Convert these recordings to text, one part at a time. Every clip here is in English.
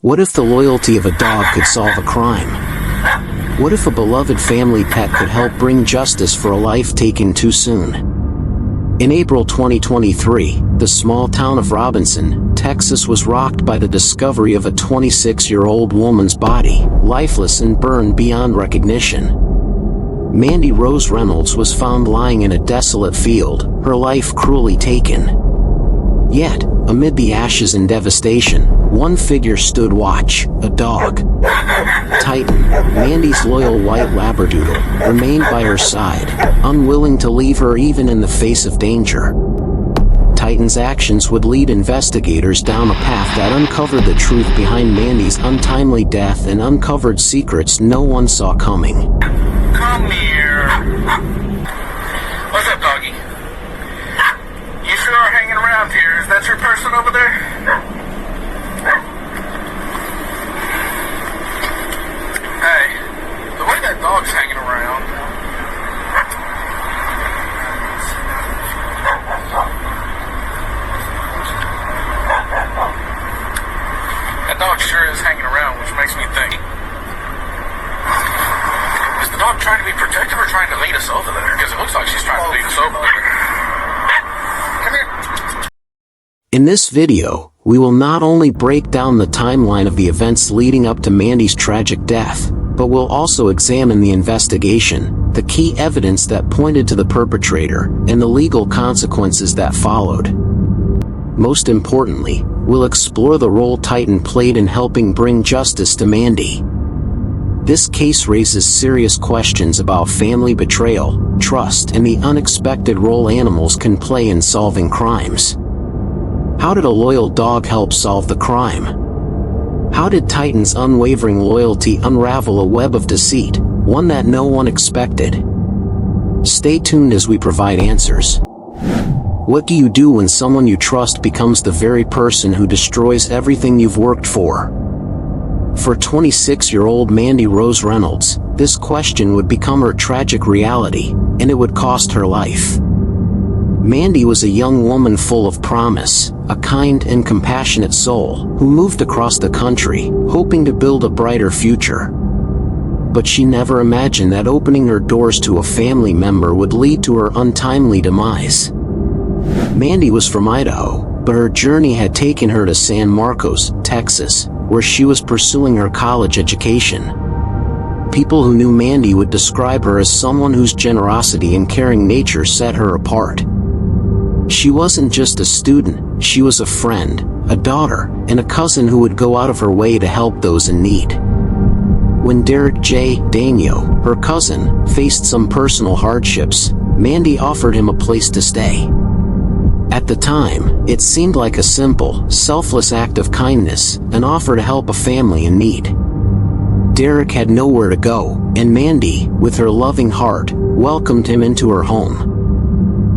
What if the loyalty of a dog could solve a crime? What if a beloved family pet could help bring justice for a life taken too soon? In April 2023, the small town of Robinson, Texas was rocked by the discovery of a 26-year-old woman's body, lifeless and burned beyond recognition. Mandy Rose Reynolds was found lying in a desolate field, her life cruelly taken. Yet, amid the ashes and devastation, one figure stood watch, a dog. Titan, Mandy's loyal white labradoodle, remained by her side, unwilling to leave her even in the face of danger. Titan's actions would lead investigators down a path that uncovered the truth behind Mandy's untimely death and uncovered secrets no one saw coming. Come here. What's up, doggy? You sure are hanging around here. Is that your person over there? Hey, the way that dog's hanging around. That dog sure is hanging around, which makes me think. Is the dog trying to be protective or trying to lead us over there? Because it looks like she's trying to lead us over there. Come here. In this video, we will not only break down the timeline of the events leading up to Mandy's tragic death, but we'll also examine the investigation, the key evidence that pointed to the perpetrator, and the legal consequences that followed. Most importantly, we'll explore the role Titan played in helping bring justice to Mandy. This case raises serious questions about family betrayal, trust, and the unexpected role animals can play in solving crimes. How did a loyal dog help solve the crime? How did Titan's unwavering loyalty unravel a web of deceit, one that no one expected? Stay tuned as we provide answers. What do you do when someone you trust becomes the very person who destroys everything you've worked for? For 26-year-old Mandy Rose Reynolds, this question would become her tragic reality, and it would cost her life. Mandy was a young woman full of promise, a kind and compassionate soul, who moved across the country, hoping to build a brighter future. But she never imagined that opening her doors to a family member would lead to her untimely demise. Mandy was from Idaho, but her journey had taken her to San Marcos, Texas, where she was pursuing her college education. People who knew Mandy would describe her as someone whose generosity and caring nature set her apart. She wasn't just a student, she was a friend, a daughter, and a cousin who would go out of her way to help those in need. When Derek J. Daigneault, her cousin, faced some personal hardships, Mandy offered him a place to stay. At the time, it seemed like a simple, selfless act of kindness, an offer to help a family in need. Derek had nowhere to go, and Mandy, with her loving heart, welcomed him into her home.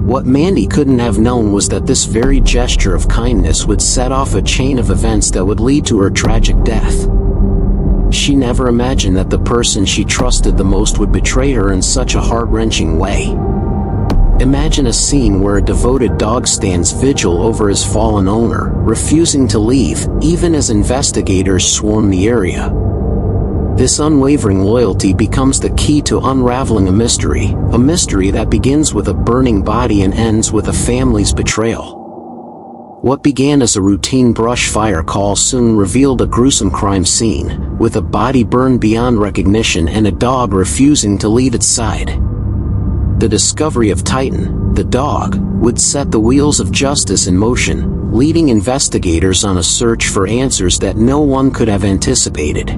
What Mandy couldn't have known was that this very gesture of kindness would set off a chain of events that would lead to her tragic death. She never imagined that the person she trusted the most would betray her in such a heart-wrenching way. Imagine a scene where a devoted dog stands vigil over his fallen owner, refusing to leave, even as investigators swarm the area. This unwavering loyalty becomes the key to unraveling a mystery that begins with a burning body and ends with a family's betrayal. What began as a routine brush fire call soon revealed a gruesome crime scene, with a body burned beyond recognition and a dog refusing to leave its side. The discovery of Titan, the dog, would set the wheels of justice in motion, leading investigators on a search for answers that no one could have anticipated.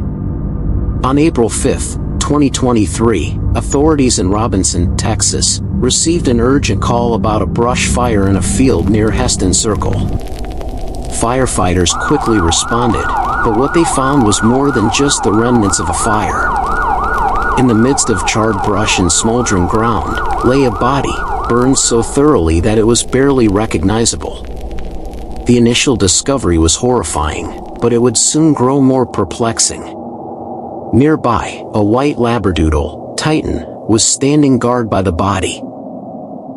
On April 5, 2023, authorities in Robinson, Texas, received an urgent call about a brush fire in a field near Heston Circle. Firefighters quickly responded, but what they found was more than just the remnants of a fire. In the midst of charred brush and smoldering ground, lay a body, burned so thoroughly that it was barely recognizable. The initial discovery was horrifying, but it would soon grow more perplexing. Nearby, a white labradoodle, Titan, was standing guard by the body.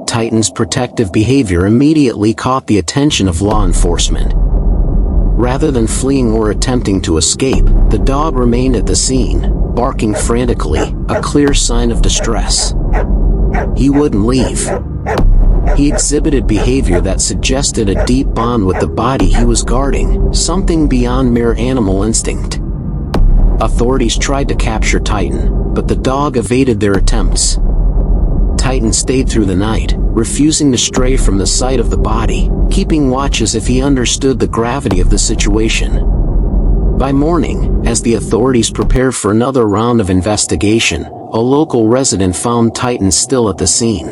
Titan's protective behavior immediately caught the attention of law enforcement. Rather than fleeing or attempting to escape, the dog remained at the scene, barking frantically, a clear sign of distress. He wouldn't leave. He exhibited behavior that suggested a deep bond with the body he was guarding, something beyond mere animal instinct. Authorities tried to capture Titan, but the dog evaded their attempts. Titan stayed through the night, refusing to stray from the sight of the body, keeping watch as if he understood the gravity of the situation. By morning, as the authorities prepared for another round of investigation, a local resident found Titan still at the scene.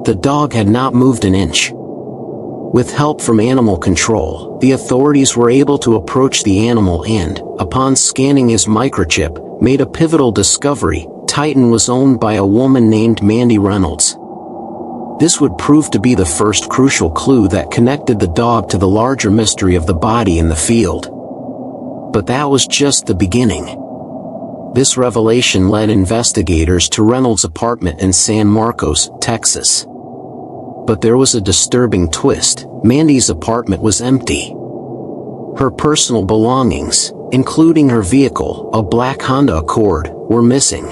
The dog had not moved an inch. With help from animal control, the authorities were able to approach the animal and, upon scanning his microchip, made a pivotal discovery: Titan was owned by a woman named Mandy Reynolds. This would prove to be the first crucial clue that connected the dog to the larger mystery of the body in the field. But that was just the beginning. This revelation led investigators to Reynolds' apartment in San Marcos, Texas. But there was a disturbing twist. Mandy's apartment was empty. Her personal belongings, including her vehicle, a black Honda Accord, were missing.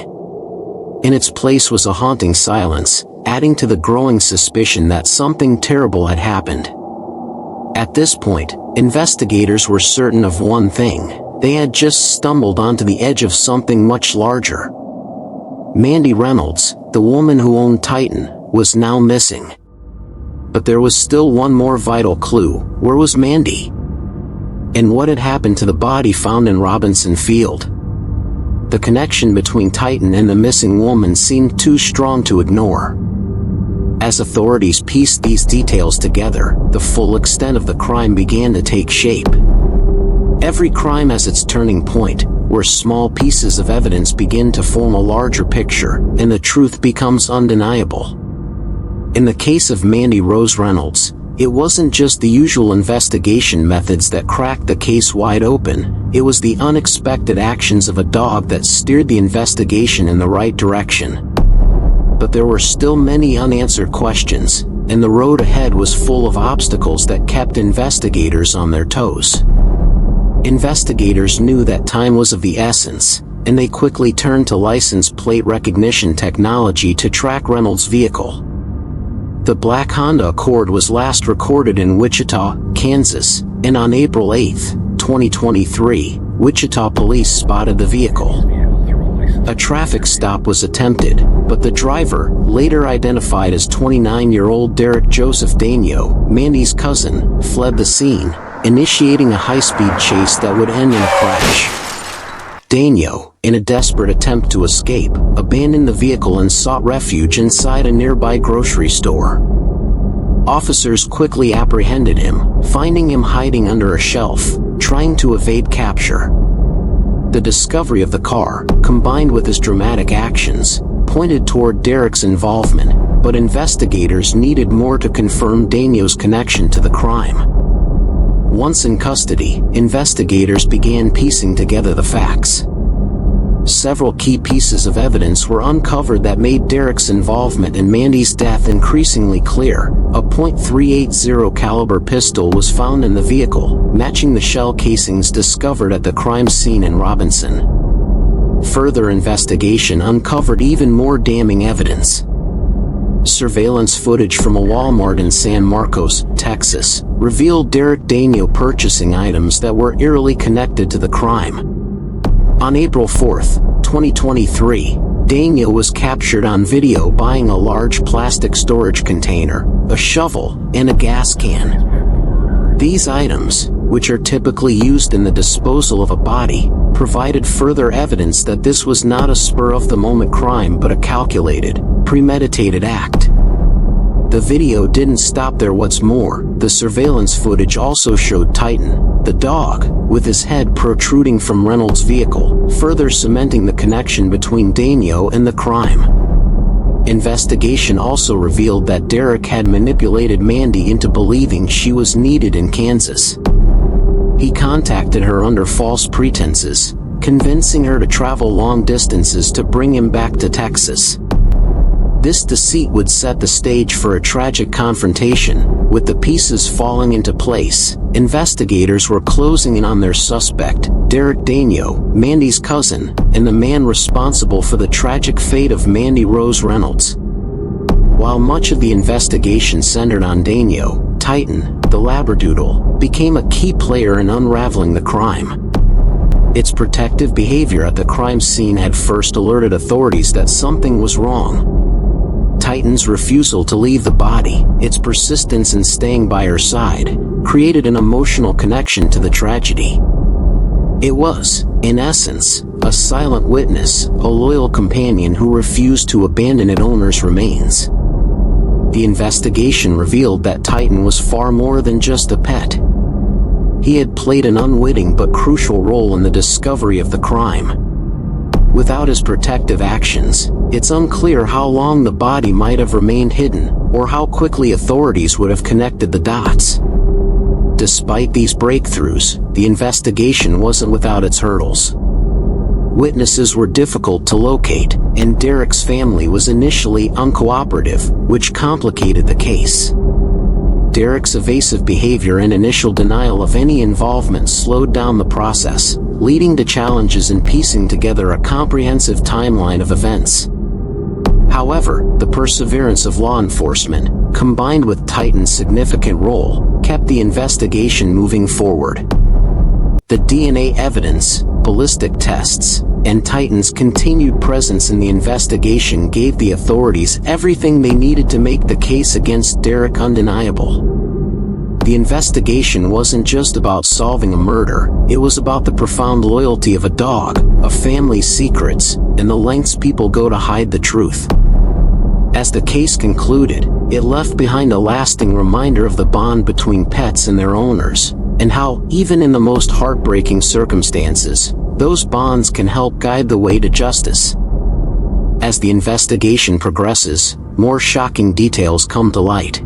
In its place was a haunting silence, adding to the growing suspicion that something terrible had happened. At this point, investigators were certain of one thing: they had just stumbled onto the edge of something much larger. Mandy Reynolds, the woman who owned Titan, was now missing. But there was still one more vital clue: where was Mandy? And what had happened to the body found in Robinson Field? The connection between Titan and the missing woman seemed too strong to ignore. As authorities pieced these details together, the full extent of the crime began to take shape. Every crime has its turning point, where small pieces of evidence begin to form a larger picture, and the truth becomes undeniable. In the case of Mandy Rose Reynolds, it wasn't just the usual investigation methods that cracked the case wide open, it was the unexpected actions of a dog that steered the investigation in the right direction. But there were still many unanswered questions, and the road ahead was full of obstacles that kept investigators on their toes. Investigators knew that time was of the essence, and they quickly turned to license plate recognition technology to track Reynolds' vehicle. The black Honda Accord was last recorded in Wichita, Kansas, and on April 8, 2023, Wichita police spotted the vehicle. A traffic stop was attempted, but the driver, later identified as 29-year-old Derek Joseph Daigneault, Mandy's cousin, fled the scene, initiating a high-speed chase that would end in a crash. Daigneault, in a desperate attempt to escape, abandoned the vehicle and sought refuge inside a nearby grocery store. Officers quickly apprehended him, finding him hiding under a shelf, trying to evade capture. The discovery of the car, combined with his dramatic actions, pointed toward Derek's involvement, but investigators needed more to confirm Daigneault's connection to the crime. Once in custody, investigators began piecing together the facts. Several key pieces of evidence were uncovered that made Derek's involvement in Mandy's death increasingly clear. A .380 caliber pistol was found in the vehicle, matching the shell casings discovered at the crime scene in Robinson. Further investigation uncovered even more damning evidence. Surveillance footage from a Walmart in San Marcos, Texas, revealed Derek Daigneault purchasing items that were eerily connected to the crime. On April 4, 2023, Daigneault was captured on video buying a large plastic storage container, a shovel, and a gas can. These items, which are typically used in the disposal of a body, provided further evidence that this was not a spur-of-the-moment crime but a calculated, premeditated act. The video didn't stop there. What's more, the surveillance footage also showed Titan, the dog, with his head protruding from Reynolds' vehicle, further cementing the connection between Daigneault and the crime. Investigation also revealed that Derek had manipulated Mandy into believing she was needed in Kansas. He contacted her under false pretenses, convincing her to travel long distances to bring him back to Texas. This deceit would set the stage for a tragic confrontation. With the pieces falling into place, investigators were closing in on their suspect, Derek Daigneault, Mandy's cousin, and the man responsible for the tragic fate of Mandy Rose Reynolds. While much of the investigation centered on Daigneault, Titan, the Labradoodle, became a key player in unraveling the crime. Its protective behavior at the crime scene had first alerted authorities that something was wrong. Titan's refusal to leave the body, its persistence in staying by her side, created an emotional connection to the tragedy. It was, in essence, a silent witness, a loyal companion who refused to abandon its owner's remains. The investigation revealed that Titan was far more than just a pet. He had played an unwitting but crucial role in the discovery of the crime. Without his protective actions, it's unclear how long the body might have remained hidden, or how quickly authorities would have connected the dots. Despite these breakthroughs, the investigation wasn't without its hurdles. Witnesses were difficult to locate, and Derek's family was initially uncooperative, which complicated the case. Derek's evasive behavior and initial denial of any involvement slowed down the process, leading to challenges in piecing together a comprehensive timeline of events. However, the perseverance of law enforcement, combined with Titan's significant role, kept the investigation moving forward. The DNA evidence, ballistic tests, and Titan's continued presence in the investigation gave the authorities everything they needed to make the case against Derek undeniable. The investigation wasn't just about solving a murder, it was about the profound loyalty of a dog, a family's secrets, and the lengths people go to hide the truth. As the case concluded, it left behind a lasting reminder of the bond between pets and their owners, and how, even in the most heartbreaking circumstances, those bonds can help guide the way to justice. As the investigation progresses, more shocking details come to light.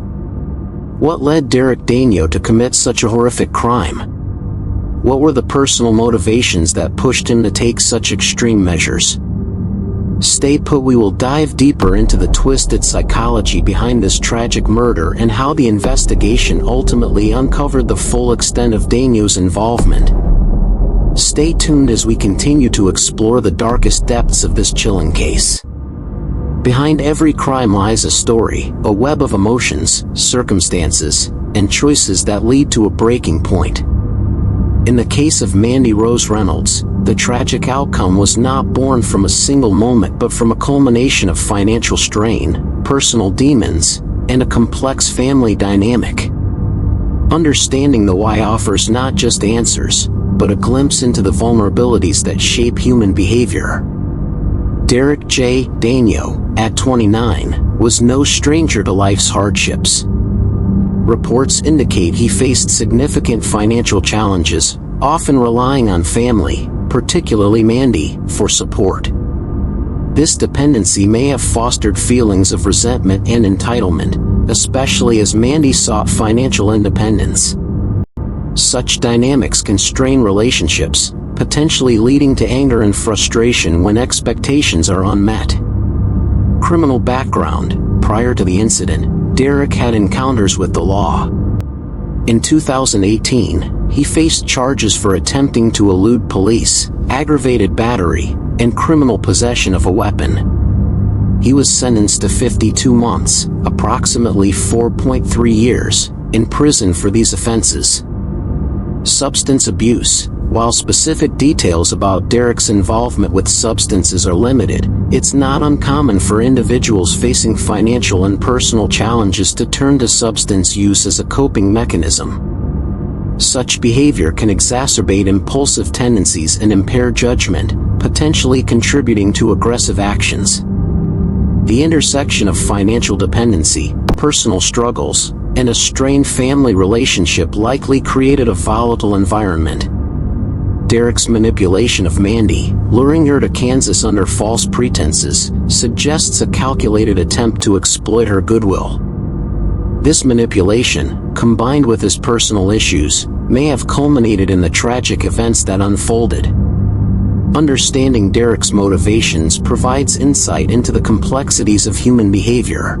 What led Derek Daigneault to commit such a horrific crime? What were the personal motivations that pushed him to take such extreme measures? Stay put, we will dive deeper into the twisted psychology behind this tragic murder and how the investigation ultimately uncovered the full extent of Daigneault's involvement. Stay tuned as we continue to explore the darkest depths of this chilling case. Behind every crime lies a story, a web of emotions, circumstances, and choices that lead to a breaking point. In the case of Mandy Rose Reynolds, the tragic outcome was not born from a single moment but from a culmination of financial strain, personal demons, and a complex family dynamic. Understanding the why offers not just answers, but a glimpse into the vulnerabilities that shape human behavior. Derek J. Daigneault, at 29, was no stranger to life's hardships. Reports indicate he faced significant financial challenges, often relying on family, particularly Mandy, for support. This dependency may have fostered feelings of resentment and entitlement, especially as Mandy sought financial independence. Such dynamics can strain relationships, potentially leading to anger and frustration when expectations are unmet. Criminal background: prior to the incident, Derek had encounters with the law. In 2018, he faced charges for attempting to elude police, aggravated battery, and criminal possession of a weapon. He was sentenced to 52 months, approximately 4.3 years, in prison for these offenses. Substance abuse: while specific details about Derek's involvement with substances are limited, it's not uncommon for individuals facing financial and personal challenges to turn to substance use as a coping mechanism. Such behavior can exacerbate impulsive tendencies and impair judgment, potentially contributing to aggressive actions. The intersection of financial dependency, personal struggles, and a strained family relationship likely created a volatile environment. Derek's manipulation of Mandy, luring her to Kansas under false pretenses, suggests a calculated attempt to exploit her goodwill. This manipulation, combined with his personal issues, may have culminated in the tragic events that unfolded. Understanding Derek's motivations provides insight into the complexities of human behavior.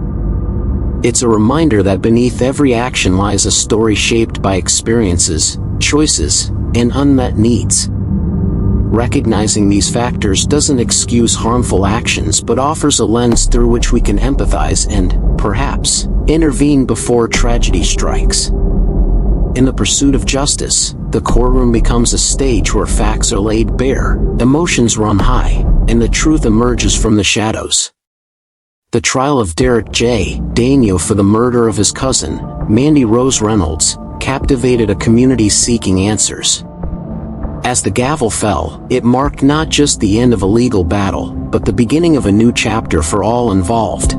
It's a reminder that beneath every action lies a story shaped by experiences, choices, and unmet needs. Recognizing these factors doesn't excuse harmful actions but offers a lens through which we can empathize and, perhaps, intervene before tragedy strikes. In the pursuit of justice, the courtroom becomes a stage where facts are laid bare, emotions run high, and the truth emerges from the shadows. The trial of Derek J. Daigneault for the murder of his cousin, Mandy Rose Reynolds, captivated a community seeking answers. As the gavel fell, it marked not just the end of a legal battle, but the beginning of a new chapter for all involved.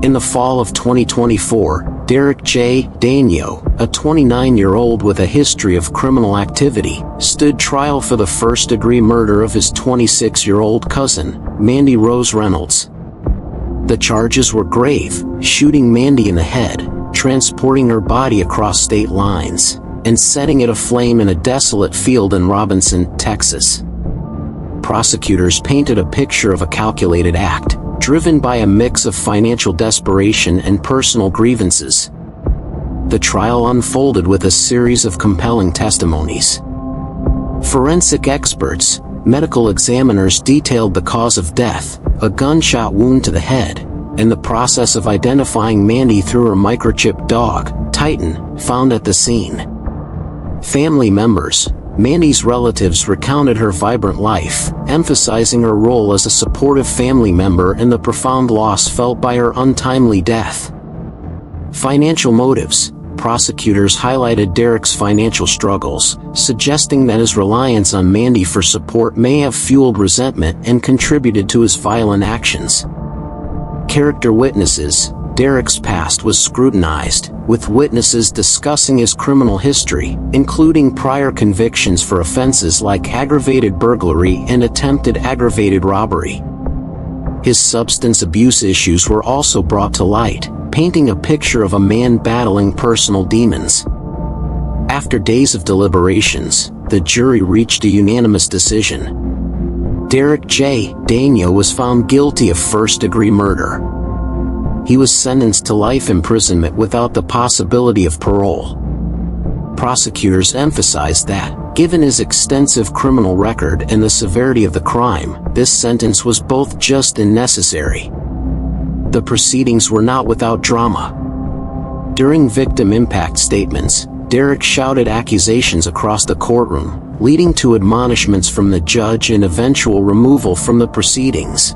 In the fall of 2024, Derek J. Daigneault, a 29-year-old with a history of criminal activity, stood trial for the first-degree murder of his 26-year-old cousin, Mandy Rose Reynolds. The charges were grave: shooting Mandy in the head, transporting her body across state lines, and setting it aflame in a desolate field in Robinson, Texas. Prosecutors painted a picture of a calculated act, driven by a mix of financial desperation and personal grievances. The trial unfolded with a series of compelling testimonies. Forensic experts, medical examiners detailed the cause of death, a gunshot wound to the head, and the process of identifying Mandy through her microchip dog, Titan, found at the scene. Family members, Mandy's relatives, recounted her vibrant life, emphasizing her role as a supportive family member and the profound loss felt by her untimely death. Financial motives. Prosecutors highlighted Derek's financial struggles, suggesting that his reliance on Mandy for support may have fueled resentment and contributed to his violent actions. Character witnesses. Derek's past was scrutinized, with witnesses discussing his criminal history, including prior convictions for offenses like aggravated burglary and attempted aggravated robbery. His substance abuse issues were also brought to light, painting a picture of a man battling personal demons. After days of deliberations, the jury reached a unanimous decision. Derek J. Daigneault was found guilty of first-degree murder. He was sentenced to life imprisonment without the possibility of parole. Prosecutors emphasized that, given his extensive criminal record and the severity of the crime, this sentence was both just and necessary. The proceedings were not without drama. During victim impact statements, Derek shouted accusations across the courtroom, leading to admonishments from the judge and eventual removal from the proceedings.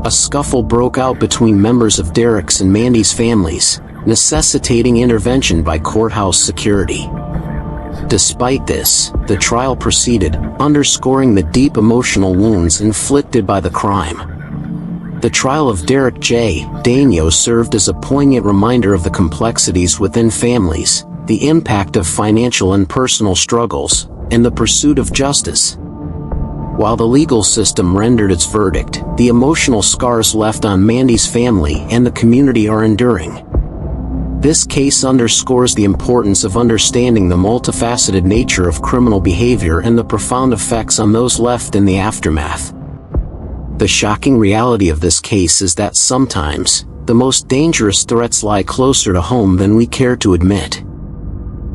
A scuffle broke out between members of Derek's and Mandy's families, necessitating intervention by courthouse security. Despite this, the trial proceeded, underscoring the deep emotional wounds inflicted by the crime. The trial of Derek J. Daigneault served as a poignant reminder of the complexities within families, the impact of financial and personal struggles, and the pursuit of justice. While the legal system rendered its verdict, the emotional scars left on Mandy's family and the community are enduring. This case underscores the importance of understanding the multifaceted nature of criminal behavior and the profound effects on those left in the aftermath. The shocking reality of this case is that sometimes, the most dangerous threats lie closer to home than we care to admit.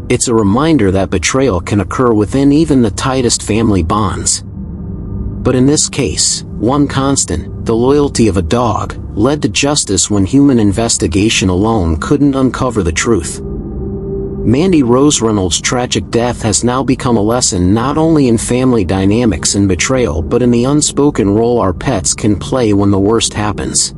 It's a reminder that betrayal can occur within even the tightest family bonds. But in this case, one constant, the loyalty of a dog, led to justice when human investigation alone couldn't uncover the truth. Mandy Rose Reynolds' tragic death has now become a lesson not only in family dynamics and betrayal but in the unspoken role our pets can play when the worst happens.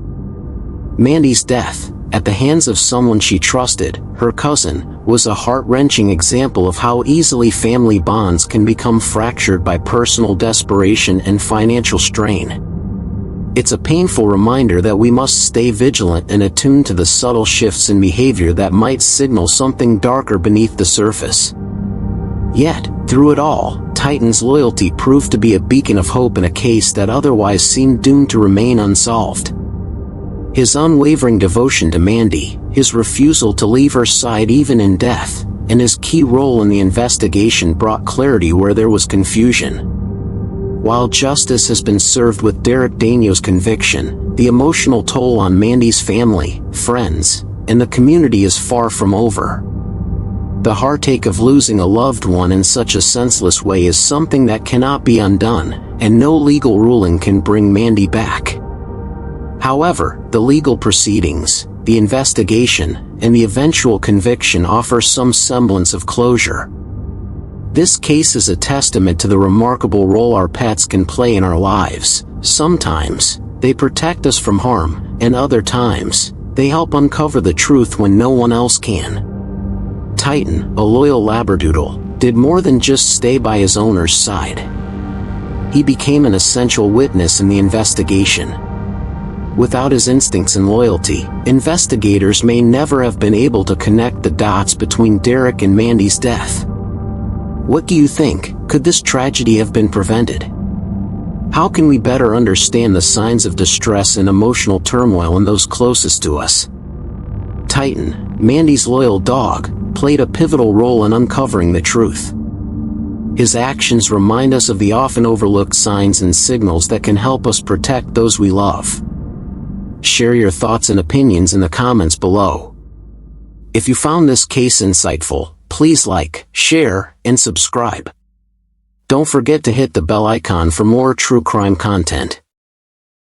Mandy's death, at the hands of someone she trusted, her cousin, was a heart-wrenching example of how easily family bonds can become fractured by personal desperation and financial strain. It's a painful reminder that we must stay vigilant and attuned to the subtle shifts in behavior that might signal something darker beneath the surface. Yet, through it all, Titan's loyalty proved to be a beacon of hope in a case that otherwise seemed doomed to remain unsolved. His unwavering devotion to Mandy, his refusal to leave her side even in death, and his key role in the investigation brought clarity where there was confusion. While justice has been served with Derek Daigneault's conviction, the emotional toll on Mandy's family, friends, and the community is far from over. The heartache of losing a loved one in such a senseless way is something that cannot be undone, and no legal ruling can bring Mandy back. However, the legal proceedings, the investigation, and the eventual conviction offer some semblance of closure. This case is a testament to the remarkable role our pets can play in our lives. Sometimes, they protect us from harm, and other times, they help uncover the truth when no one else can. Titan, a loyal Labradoodle, did more than just stay by his owner's side. He became an essential witness in the investigation. Without his instincts and loyalty, investigators may never have been able to connect the dots between Derek and Mandy's death. What do you think? Could this tragedy have been prevented? How can we better understand the signs of distress and emotional turmoil in those closest to us? Titan, Mandy's loyal dog, played a pivotal role in uncovering the truth. His actions remind us of the often overlooked signs and signals that can help us protect those we love. Share your thoughts and opinions in the comments below. If you found this case insightful, please like, share, and subscribe. Don't forget to hit the bell icon for more true crime content.